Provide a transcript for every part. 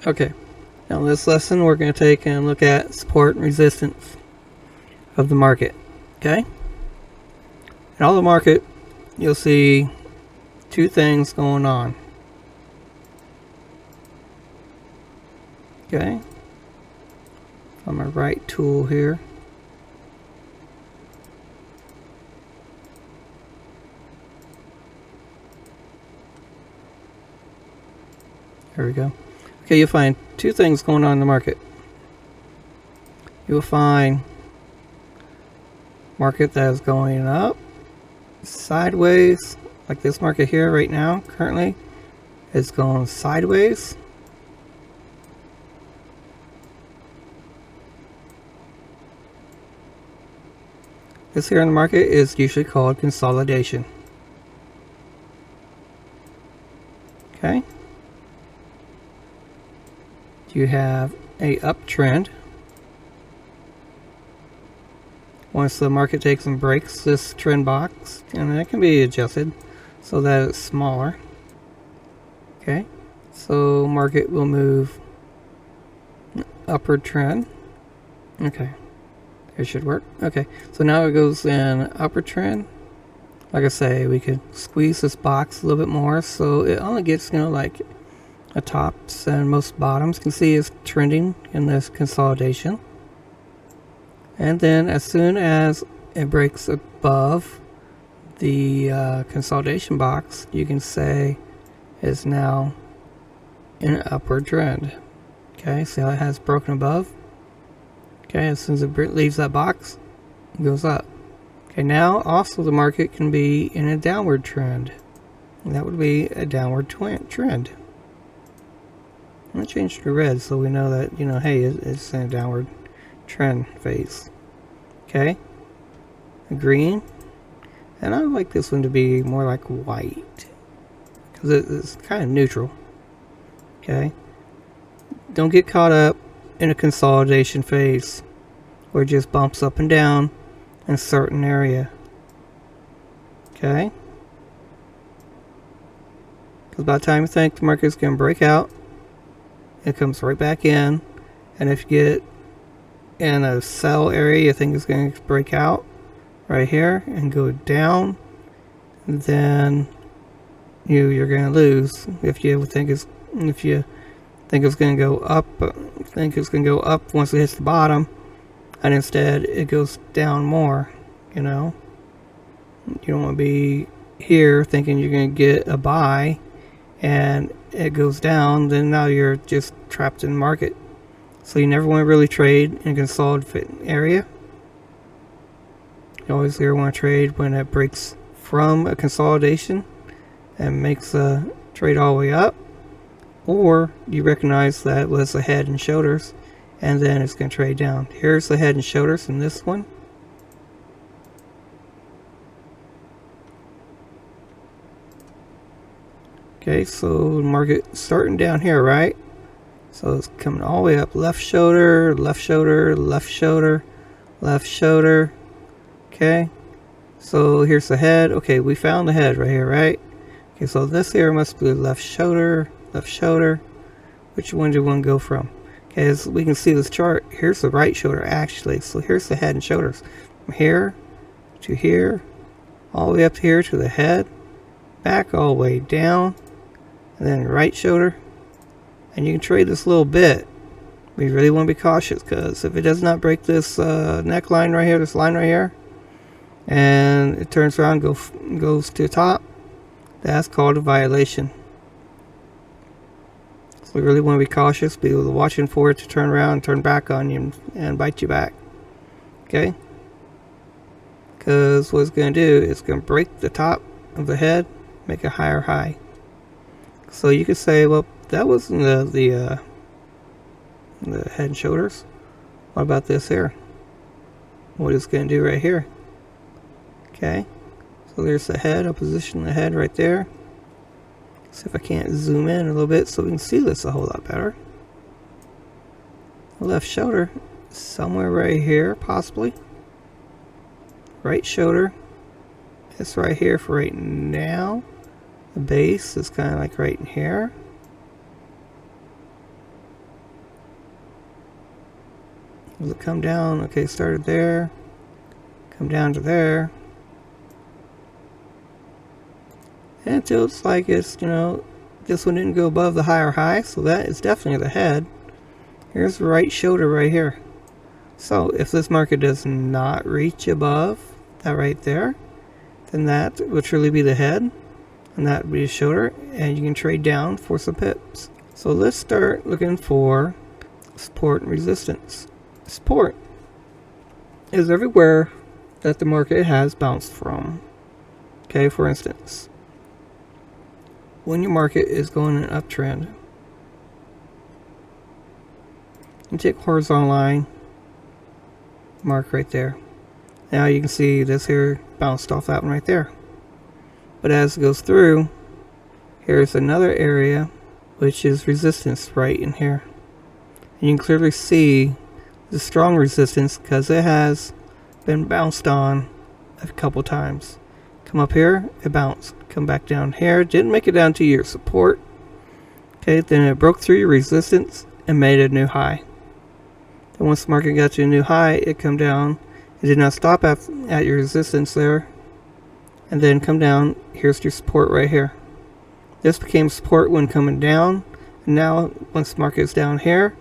Okay, now in this lesson we're going to take and look at support and resistance of the market. Okay? In all the market, you'll see two things going on. Okay? On my right tool here. There we go. Okay, you'll find two things going on in the market. You'll find market that is going up, sideways, like this market here right now, currently, is going sideways. This here in the market is usually called consolidation. Okay? You have a uptrend. Once the market takes and breaks this trend box, and it can be adjusted so that it's smaller. Okay, so market will move upward trend. Okay, it should work. Okay, so now it goes in upward trend. Like I say, we could squeeze this box a little bit more so it only gets, like the tops and most bottoms. You can see it's trending in this consolidation. And then as soon as it breaks above the consolidation box, you can say it's now in an upward trend. Okay, see how it has broken above? Okay, as soon as it leaves that box, it goes up. Okay, now also the market can be in a downward trend. And that would be a downward trend. I'm going to change to red so we know that, hey, it's in a downward trend phase. Okay, green, and I would like this one to be more like white because it's kind of neutral. Okay, don't get caught up in a consolidation phase where it just bumps up and down in a certain area. Okay, because by the time you think the market is going to break out, it comes right back in, and if you get in a sell area you think it's going to break out right here and go down, then you're going to lose. If you think it's going to go up, once it hits the bottom, and instead it goes down more. You don't want to be here thinking you're going to get a buy and it goes down, then now you're just trapped in the market. So you never want to really trade in a consolidated area. You always want to trade when it breaks from a consolidation and makes a trade all the way up, or you recognize that it was a head and shoulders and then it's going to trade down. Here's the head and shoulders in this one. Okay, so the market starting down here, right? So it's coming all the way up, left shoulder, left shoulder, left shoulder, left shoulder. Okay, so here's the head. Okay, we found the head right here, right? Okay, so this here must be left shoulder, left shoulder. Which one do we want to go from? Okay, as we can see this chart, here's the right shoulder actually. So here's the head and shoulders. From here to here, all the way up here to the head, back all the way down, and then right shoulder. And you can trade this a little bit. We really want to be cautious because if it does not break this neckline right here, this line right here, and it turns around and goes to the top, that's called a violation. So we really want to be cautious, be watching for it to turn around and turn back on you and bite you back. Okay? Because what it's going to do is going to break the top of the head, make a higher high. So you could say, well, that wasn't the head and shoulders. What about this here? What it's going to do right here? Okay, so there's the head. I'll position the head right there. See if I can't zoom in a little bit so we can see this a whole lot better. The left shoulder, somewhere right here, possibly. Right shoulder, it's right here for right now. The base is kind of like right in here. Will it come down? Okay, started there. Come down to there. And until it's like it's, this one didn't go above the higher high, so that is definitely the head. Here's the right shoulder right here. So if this market does not reach above that right there, then that will truly be the head, and that would be the shoulder, and you can trade down for some pips. So let's start looking for support and resistance. Support is everywhere that the market has bounced from. Okay, for instance, when your market is going in an uptrend, you take horizontal line, mark right there. Now you can see this here bounced off that one right there. But as it goes through, here's another area which is resistance right in here. And you can clearly see the strong resistance because it has been bounced on a couple times. Come up here, it bounced. Come back down here, didn't make it down to your support. Okay, then it broke through your resistance and made a new high. Then once the market got to a new high, it come down. It did not stop at your resistance there. And then come down, here's your support right here. This became support when coming down. And now, once the market is down here,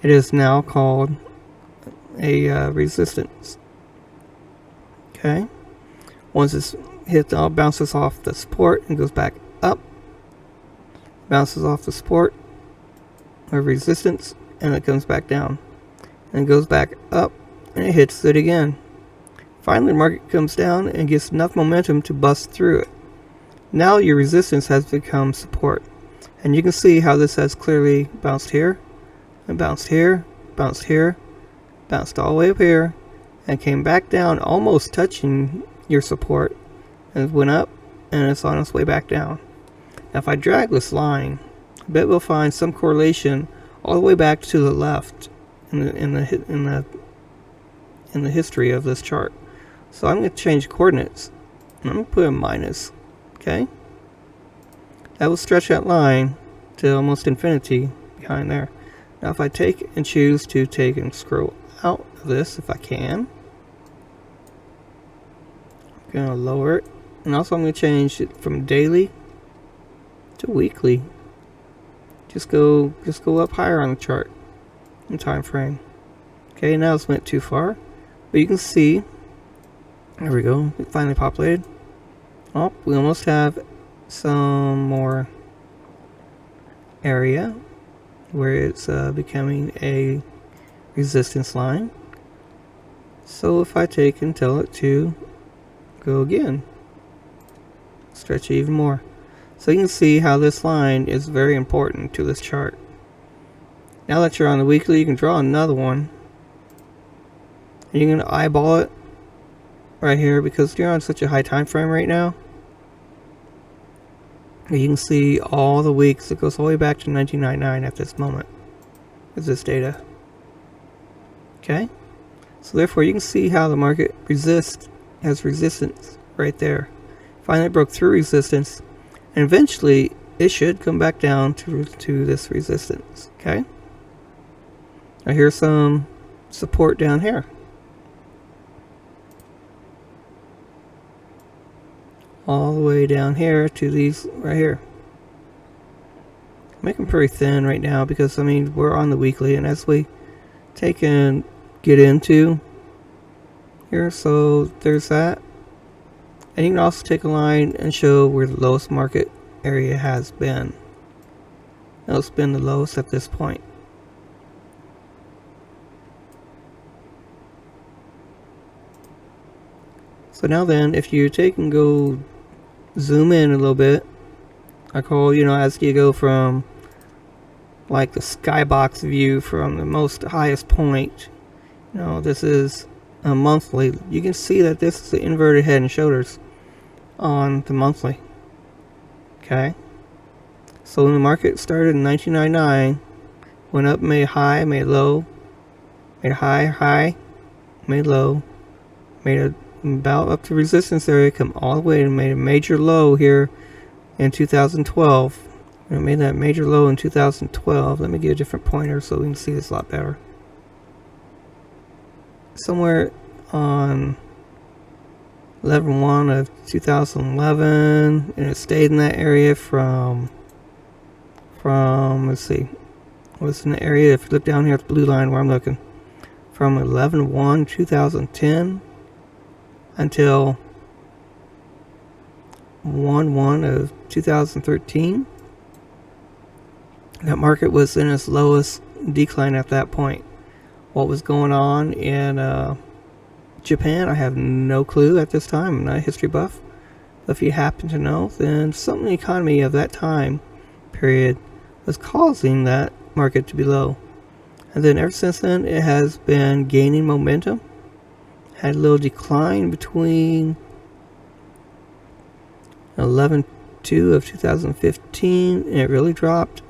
it is now called a resistance. Okay. Once it's hit, bounces off the support and goes back up. Bounces off the support or resistance, and it comes back down. And it goes back up, and it hits it again. Finally, the market comes down and gets enough momentum to bust through it. Now your resistance has become support. And you can see how this has clearly bounced here, and bounced here, bounced here, bounced all the way up here, and came back down almost touching your support, and it went up, and it's on its way back down. Now if I drag this line, I bet we'll find some correlation all the way back to the left in the history of this chart. So I'm going to change coordinates, and I'm going to put a minus. Okay, that will stretch that line to almost infinity behind there. Now if I take and choose to take and scroll out of this, if I can, I'm going to lower it, and also I'm going to change it from daily to weekly. Just go up higher on the chart in time frame. Okay, now it's went too far, but you can see, there we go, it finally populated. Oh, we almost have some more area where it's becoming a resistance line. So if I take and tell it to go again, stretch it even more. So you can see how this line is very important to this chart. Now that you're on the weekly, you can draw another one. And you can eyeball it right here because you're on such a high time frame right now. You can see all the weeks. It goes all the way back to 1999 at this moment with this data. Okay, so therefore you can see how the market has resistance right there. Finally broke through resistance, and eventually it should come back down to this resistance. Okay, now here's some support down here. All the way down here to these right here. Make them pretty thin right now because, I mean, we're on the weekly, and as we take and get into here, so there's that. And you can also take a line and show where the lowest market area has been. Now it's been the lowest at this point. So now then, if you take and go zoom in a little bit, I call, as you go from like the skybox view from the most highest point, this is a monthly. You can see that this is the inverted head and shoulders on the monthly. Okay, so when the market started in 1999, went up, made high, made low, made high, made low, made a about up to resistance area, come all the way and made a major low here in 2012. And it made that major low in 2012. Let me get a different pointer so we can see this a lot better. somewhere on 11/1 of 2011, and it stayed in that area from let's see, what's in the area, if you look down here at the blue line where I'm looking, from 11/1 2010 until 1/1 of 2013. That market was in its lowest decline at that point. What was going on in Japan, I have no clue at this time. I'm not a history buff. But if you happen to know, then something in the economy of that time period was causing that market to be low. And then ever since then, it has been gaining momentum. Had a little decline between 11/2 of 2015, and it really dropped.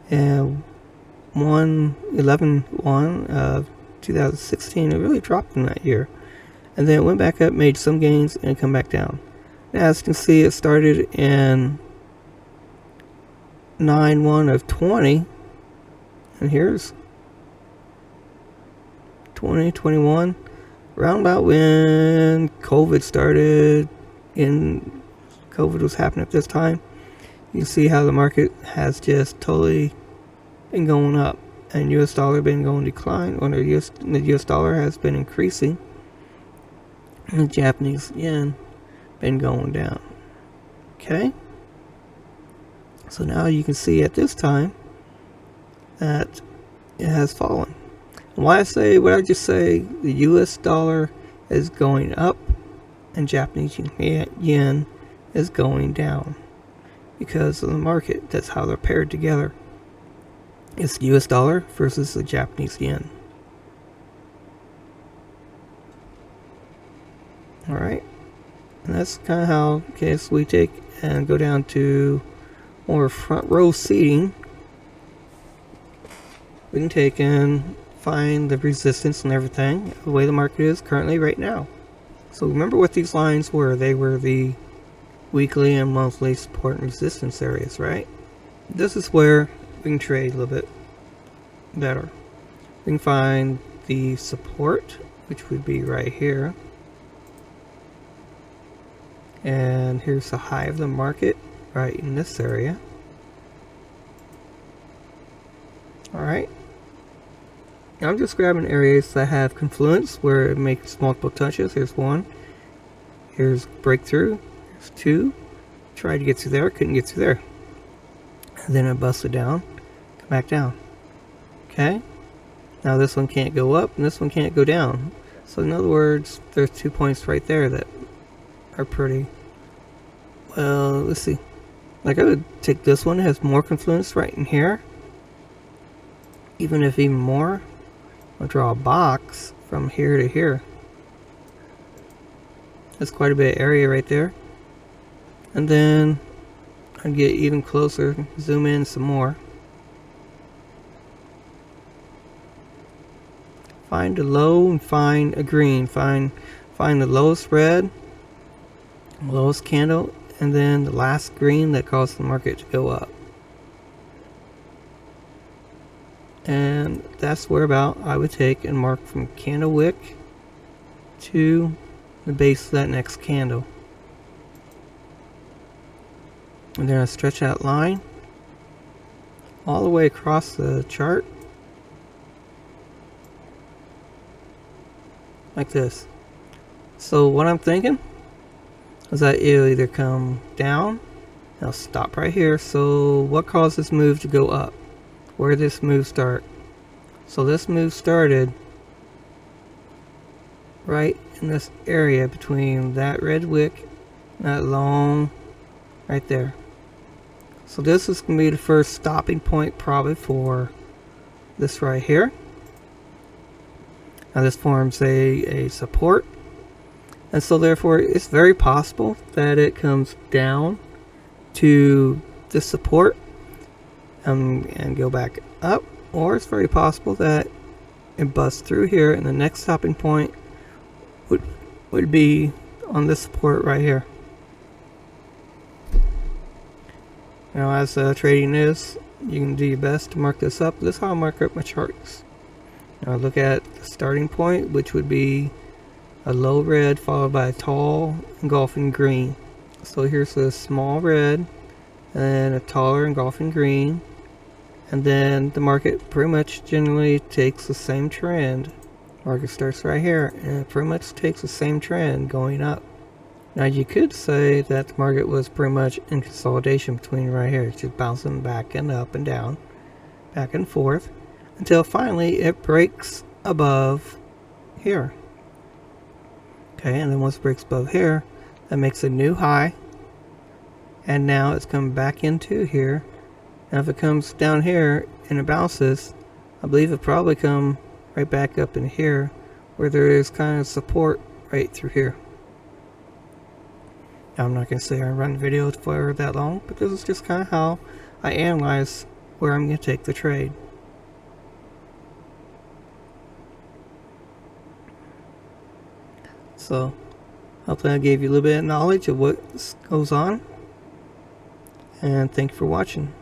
And 11/1 of 2016, it really dropped in that year. And then it went back up, made some gains, and come back down. And as you can see, it started in 9/1 of 20, and here's 2021, around about when COVID started, and COVID was happening at this time. You can see how the market has just totally been going up, and US dollar been going decline, or the US dollar has been increasing, and the Japanese yen been going down. Okay, so now you can see at this time that it has fallen. And why what I just say, the US dollar is going up and Japanese yen is going down because of the market. That's how they're paired together. It's the US dollar versus the Japanese yen. Alright, and that's kind of how, okay, so we take and go down to more front row seating. We can take and find the resistance and everything, the way the market is currently right now. So remember what these lines were. They were the weekly and monthly support and resistance areas, right? This is where we can trade a little bit better. We can find the support, which would be right here. And here's the high of the market right in this area. Alright. Now I'm just grabbing areas that have confluence where it makes multiple touches. Here's one. Here's breakthrough. Here's two. Tried to get through there, couldn't get through there. And then it busted down, come back down. Okay? Now this one can't go up and this one can't go down. So in other words, there's 2 points right there that are pretty, well, let's see. Like I would take this one, it has more confluence right in here. Even more, I'll draw a box from here to here. That's quite a bit of area right there. And then I'd get even closer, zoom in some more. Find a low and find a green. Find the lowest red, lowest candle, and then the last green that caused the market to go up. And that's where about I would take and mark from candle wick to the base of that next candle. And then I stretch that line all the way across the chart like this. So what I'm thinking is that it'll either come down, I'll stop right here. So what caused this move to go up? Where did this move start? So this move started right in this area between that red wick and that long right there. So this is going to be the first stopping point probably for this right here. Now this forms a support, and so therefore it's very possible that it comes down to this support and go back up, or it's very possible that it busts through here and the next stopping point would be on this support right here. Now as trading is, you can do your best to mark this up. This is how I mark up my charts. Now look at the starting point, which would be a low red followed by a tall engulfing green. So here's a small red and a taller engulfing green, and then the market pretty much generally takes the same trend. Market starts right here and it pretty much takes the same trend going up. Now you could say that the market was pretty much in consolidation between right here, just bouncing back and up and down, back and forth, until finally it breaks above here. Okay, and then once it breaks above here, that makes a new high, and now it's coming back into here. Now if it comes down here and it bounces, I believe it'll probably come right back up in here where there is kind of support right through here. Now I'm not going to sit here and run the video for that long, but this is just kind of how I analyze where I'm going to take the trade. So hopefully I gave you a little bit of knowledge of what goes on, and thank you for watching.